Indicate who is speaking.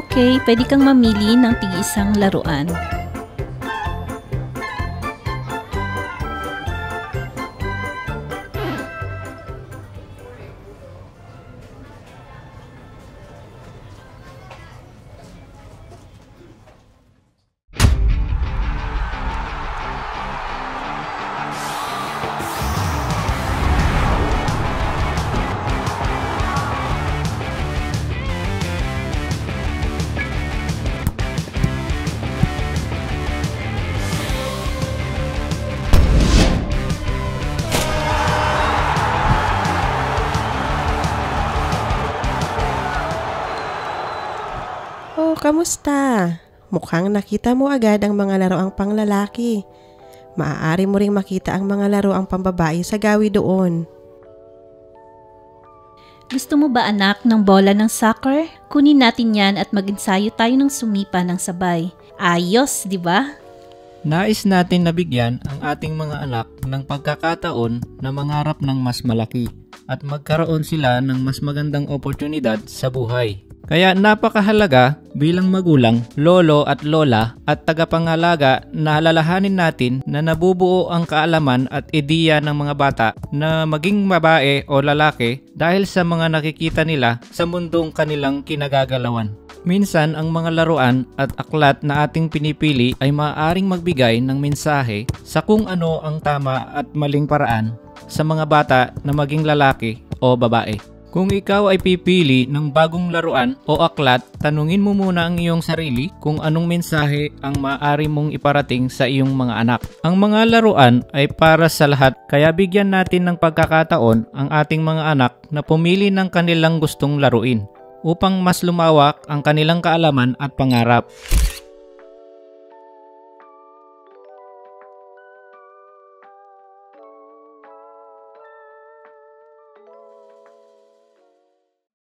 Speaker 1: Okay, pwede kang mamili ng tig-isang laruan.
Speaker 2: Oh, kamusta? Mukhang nakita mo agad ang mga laruang panglalaki. Maaari mo ring makita ang mga laruang pambabae sa gawi doon.
Speaker 1: Gusto mo ba anak ng bola ng soccer? Kunin natin yan at mag-ensayo tayo ng sumipa ng sabay. Ayos, di ba?
Speaker 3: Nais natin nabigyan ang ating mga anak ng pagkakataon na mangarap ng mas malaki at magkaroon sila ng mas magandang oportunidad sa buhay. Kaya napakahalaga bilang magulang, lolo at lola at tagapangalaga na alalahanin natin na nabubuo ang kaalaman at ideya ng mga bata na maging babae o lalaki dahil sa mga nakikita nila sa mundong kanilang kinagagalawan. Minsan ang mga laruan at aklat na ating pinipili ay maaaring magbigay ng mensahe sa kung ano ang tama at maling paraan sa mga bata na maging lalaki o babae. Kung ikaw ay pipili ng bagong laruan o aklat, tanungin mo muna ang iyong sarili kung anong mensahe ang maaari mong iparating sa iyong mga anak. Ang mga laruan ay para sa lahat kaya bigyan natin ng pagkakataon ang ating mga anak na pumili ng kanilang gustong laruin upang mas lumawak ang kanilang kaalaman at pangarap.